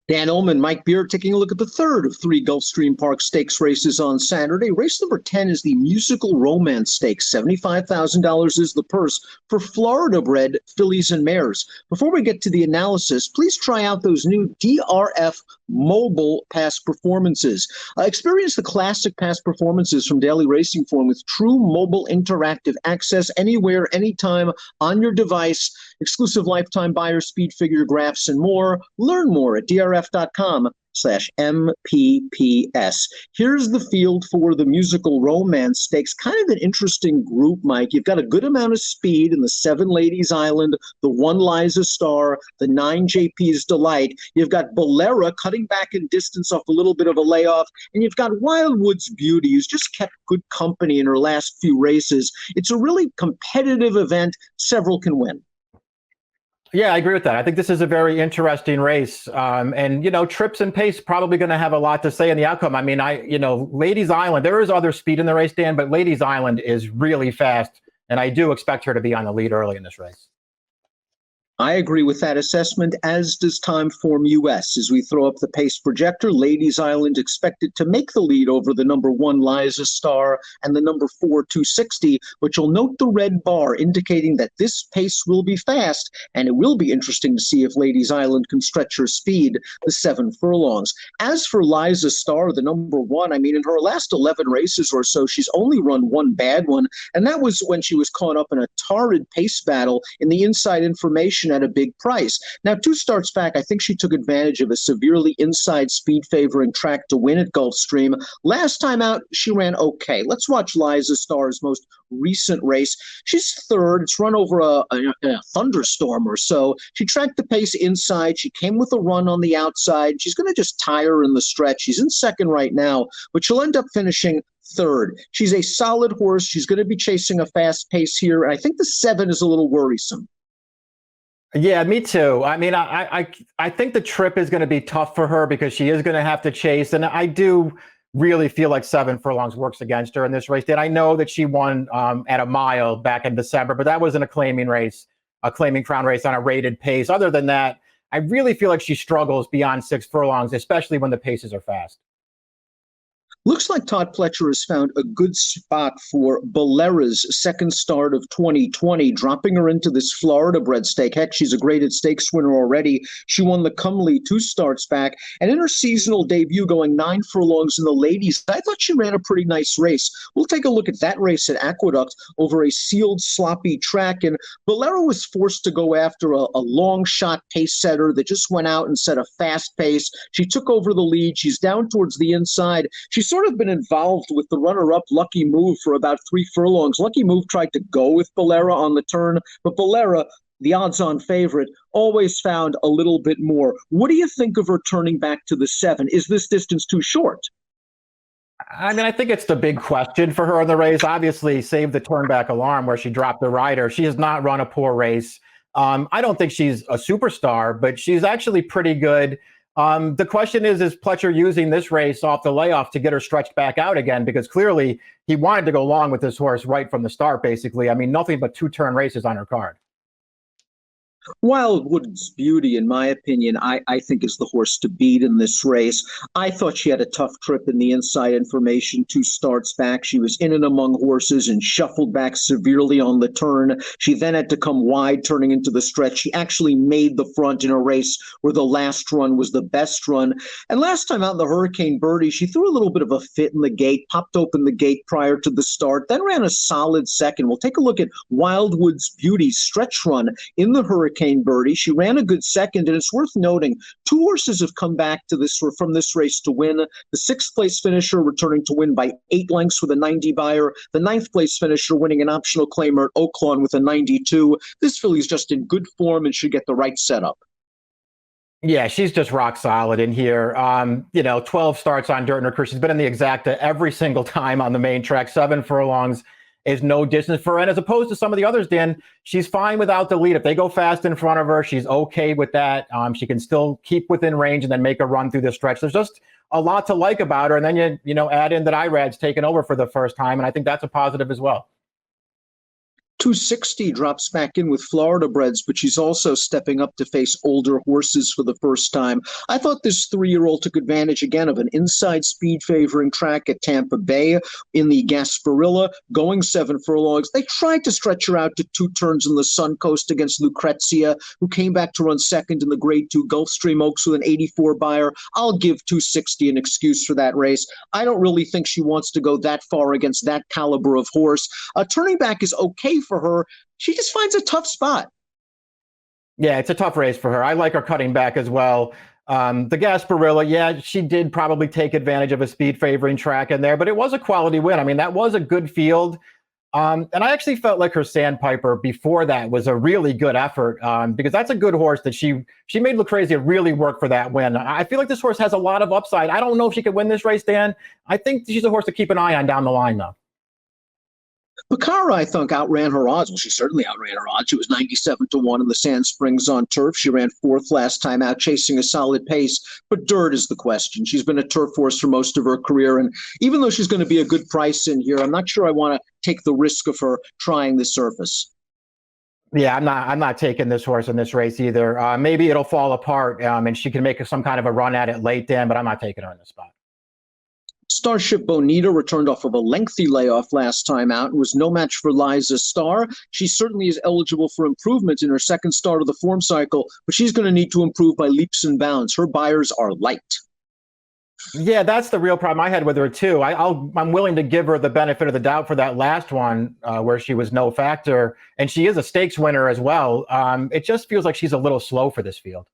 Dan Illman, Mike Beard taking a look at the third of three Gulfstream Park Stakes races on Saturday. Race number 10 is the Musical Romance Stakes. $75,000 is the purse for Florida-bred fillies and mares. Before we get to the analysis, please try out those new DRF mobile past performances. Experience the classic past performances from Daily Racing Form with true mobile interactive access anywhere, anytime on your device, exclusive lifetime buyer speed figure graphs and more. Learn more at drf.com/MPPS. Here's the field for the Musical Romance Stakes. Kind of an interesting group, Mike. You've got a good amount of speed in the 7 Ladies Island, the 1 Liza Starr, the 9 JP's Delight. You've got Bolera cutting back in distance off a little bit of a layoff, and you've got Wildwood's Beauty, who's just kept good company in her last few races. It's a really competitive event. Several can win. Yeah, I agree with that. I think this is a very interesting race. And, trips and pace probably going to have a lot to say in the outcome. I mean, Ladies Island, there is other speed in the race, Dan, but Ladies Island is really fast. And I do expect her to be on the lead early in this race. I agree with that assessment, as does Timeform US. As we throw up the pace projector, Ladies Island expected to make the lead over the number 1 Liza Starr and the number 4 260, but you'll note the red bar indicating that this pace will be fast, and it will be interesting to see if Ladies Island can stretch her speed the 7 furlongs. As for Liza Starr, the number 1, in her last 11 races or so, she's only run one bad one, and that was when she was caught up in a torrid pace battle in the Inside Information at a big price. Now, 2 starts back, I think she took advantage of a severely inside speed favoring track to win at Gulfstream. Last time out, she ran okay. Let's watch Liza Starr's most recent race. She's third. It's run over a thunderstorm or so. She tracked the pace inside. She came with a run on the outside. She's going to just tire in the stretch. She's in second right now, but she'll end up finishing third. She's a solid horse. She's going to be chasing a fast pace here. And I think the 7 is a little worrisome. Yeah, me too. I think the trip is going to be tough for her because she is going to have to chase. And I do really feel like 7 furlongs works against her in this race. And I know that she won at a mile back in December, but that wasn't a claiming race, a claiming crown race on a rated pace. Other than that, I really feel like she struggles beyond 6 furlongs, especially when the paces are fast. Looks like Todd Pletcher has found a good spot for Bolera's second start of 2020, dropping her into this Florida-bred stake. Heck, she's a graded stakes winner already. She won the Cumley 2 starts back. And in her seasonal debut, going 9 furlongs in the ladies, I thought she ran a pretty nice race. We'll take a look at that race at Aqueduct over a sealed, sloppy track. And Bolera was forced to go after a long shot pace setter that just went out and set a fast pace. She took over the lead. She's down towards the inside. She's sort of been involved with the runner-up Lucky Move for about 3 furlongs. Lucky Move tried to go with Bolera on the turn, but Bolera, the odds-on favorite, always found a little bit more. What do you think of her turning back to the 7? Is this distance too short? I think it's the big question for her in the race. Obviously, save the turn back alarm where she dropped the rider. She has not run a poor race. I don't think she's a superstar, but she's actually pretty good. The question is Pletcher using this race off the layoff to get her stretched back out again? Because clearly he wanted to go long with this horse right from the start, basically. Nothing but 2-turn races on her card. Wildwood's Beauty, in my opinion, I think is the horse to beat in this race. I thought she had a tough trip in the Inside Information 2 starts back. She was in and among horses and shuffled back severely on the turn. She then had to come wide turning into the stretch. She actually made the front in a race where the last run was the best run. And last time out in the Hurricane Birdie, she threw a little bit of a fit in the gate, popped open the gate prior to the start, then ran a solid second. We'll take a look at Wildwood's Beauty's stretch run in the Hurricane Birdie. She ran a good second, and it's worth noting 2 horses have come back to this from this race to win. The 6th place finisher returning to win by 8 lengths with a 90 buyer. The 9th place finisher winning an optional claimer at Oaklawn with a 92. This filly's just in good form and should get the right setup. Yeah, she's just rock solid in here. 12 starts on dirt in her career. She's been in the exacta every single time on the main track. 7 furlongs is no distance for her. And as opposed to some of the others, Dan, she's fine without the lead. If they go fast in front of her, she's okay with that. She can still keep within range and then make a run through the stretch. There's just a lot to like about her. And then you add in that Irad's taken over for the first time, and I think that's a positive as well. 260 drops back in with Florida breds, but she's also stepping up to face older horses for the first time. I thought this 3-year-old took advantage again of an inside speed favoring track at Tampa Bay in the Gasparilla, going 7 furlongs. They tried to stretch her out to 2 turns in the Suncoast against Lucrezia, who came back to run second in the Grade 2 Gulfstream Oaks with an 84 buyer. I'll give 260 an excuse for that race. I don't really think she wants to go that far against that caliber of horse. Turning back is okay for her. She just finds a tough spot. Yeah, it's a tough race for her. I like her cutting back as well. The Gasparilla, yeah, she did probably take advantage of a speed favoring track in there, but it was a quality win. I mean, that was a good field. And I actually felt like her Sandpiper before that was a really good effort, because that's a good horse that she made Lucrezia really work for that win. I feel like this horse has a lot of upside. I don't know if she could win this race, Dan. I think she's a horse to keep an eye on down the line, though. Picara, I think, outran her odds. Well, she certainly outran her odds. She was 97-1 in the Sand Springs on turf. She ran 4th last time out, chasing a solid pace. But dirt is the question. She's been a turf horse for most of her career. And even though she's going to be a good price in here, I'm not sure I want to take the risk of her trying the surface. Yeah, I'm not taking this horse in this race either. Maybe it'll fall apart, and she can make some kind of a run at it late, Dan, but I'm not taking her in this spot. Starship Bonita returned off of a lengthy layoff last time out and was no match for Liza Starr. She certainly is eligible for improvement in her second start of the form cycle, but she's going to need to improve by leaps and bounds. Her buyers are light. Yeah, that's the real problem I had with her, too. I'm willing to give her the benefit of the doubt for that last one where she was no factor, and she is a stakes winner as well. It just feels like she's a little slow for this field.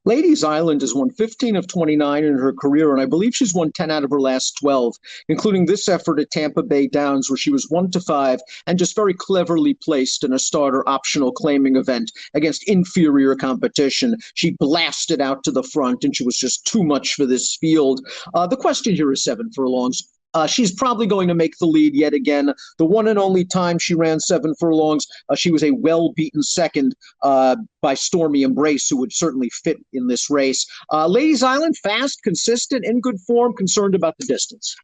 Ladies Island has won 15 of 29 in her career, and I believe she's won 10 out of her last 12, including this effort at Tampa Bay Downs, where she was 1-5 and just very cleverly placed in a starter optional claiming event against inferior competition. She blasted out to the front, and she was just too much for this field. The question here is 7 furlongs. She's probably going to make the lead yet again. The one and only time she ran 7 furlongs, she was a well-beaten second by Stormy Embrace, who would certainly fit in this race. Ladies Island, fast, consistent, in good form, concerned about the distance.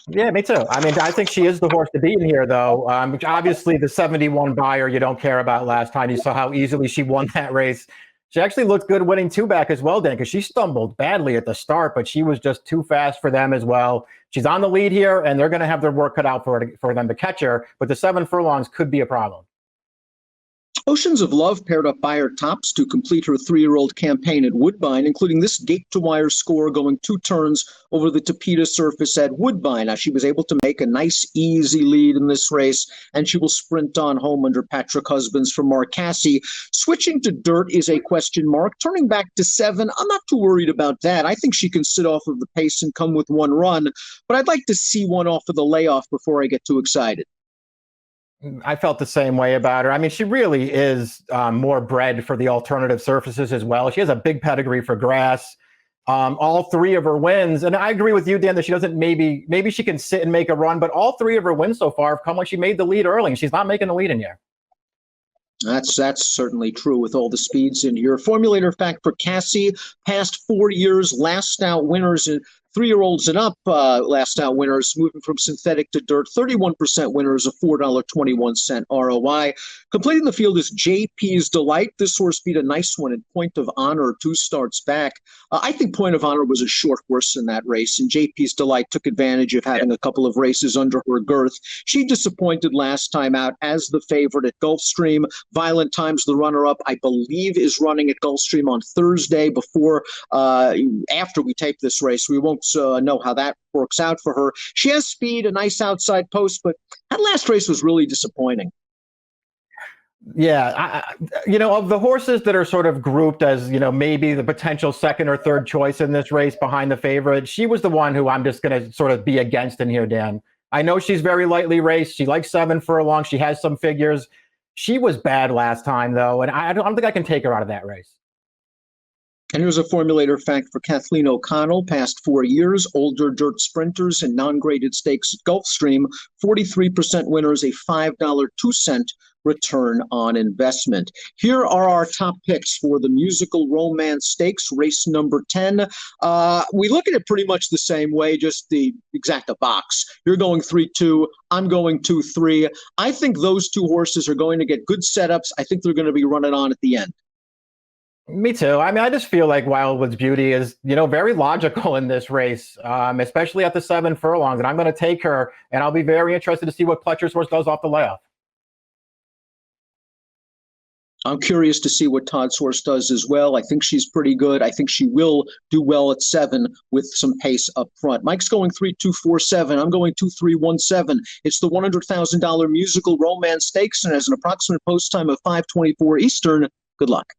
Yeah, me too. I mean, I think she is the horse to beat in here, though. Obviously, the 71 buyer you don't care about last time. You saw how easily she won that race. She actually looked good winning 2-back as well, Dan, because she stumbled badly at the start, but she was just too fast for them as well. She's on the lead here, and they're going to have their work cut out for them to catch her, but the 7 furlongs could be a problem. Oceans of Love paired up Buyer Tops to complete her 3-year-old campaign at Woodbine, including this gate-to-wire score going 2 turns over the Tapeta surface at Woodbine. Now, she was able to make a nice, easy lead in this race, and she will sprint on home under Patrick Husbands from Marcassi. Switching to dirt is a question mark. Turning back to 7, I'm not too worried about that. I think she can sit off of the pace and come with one run, but I'd like to see one off of the layoff before I get too excited. I felt the same way about her. I mean, she really is more bred for the alternative surfaces as well. She has a big pedigree for grass. All 3 of her wins, and I agree with you, Dan, that she doesn't maybe she can sit and make a run, but all 3 of her wins so far have come when she made the lead early, and she's not making the lead in here. That's certainly true with all the speeds in here. Formulator fact for Cassie, past 4 years, last out winners in 3-year-olds and up, last out winners, moving from synthetic to dirt, 31% winners, a $4.21 ROI. Completing the field is JP's Delight. This horse beat a nice one in Point of Honor 2 starts back. I think Point of Honor was a short horse in that race, and JP's Delight took advantage of having a couple of races under her girth. She disappointed last time out as the favorite at Gulfstream. Violent Times, the runner-up, I believe, is running at Gulfstream on Thursday after we tape this race. We won't know how that works out for her. She has speed, a nice outside post, but that last race was really disappointing. Yeah, of the horses that are sort of grouped as, maybe the potential second or third choice in this race behind the favorite, she was the one who I'm just going to sort of be against in here, Dan. I know she's very lightly raced. She likes 7 furlongs. She has some figures. She was bad last time, though, and I don't think I can take her out of that race. And here's a formulator fact for Kathleen O'Connell. Past 4 years, older dirt sprinters and non-graded stakes at Gulfstream, 43% winners, a $5.02 return on investment. Here are our top picks for the musical romance stakes, race number 10. We look at it pretty much the same way, just the exact box. You're going 3-2. I'm going 2-3. I think those two horses are going to get good setups. I think they're going to be running on at the end. Me too. I mean, I just feel like Wildwood's Beauty is, very logical in this race, especially at the 7 furlongs. And I'm going to take her, and I'll be very interested to see what Pletcher's horse does off the layoff. I'm curious to see what Todd's horse does as well. I think she's pretty good. I think she will do well at 7 with some pace up front. Mike's going 3-2-4-7. I'm going 2-3-1-7. It's the $100,000 musical romance stakes and has an approximate post time of 5:24 Eastern. Good luck.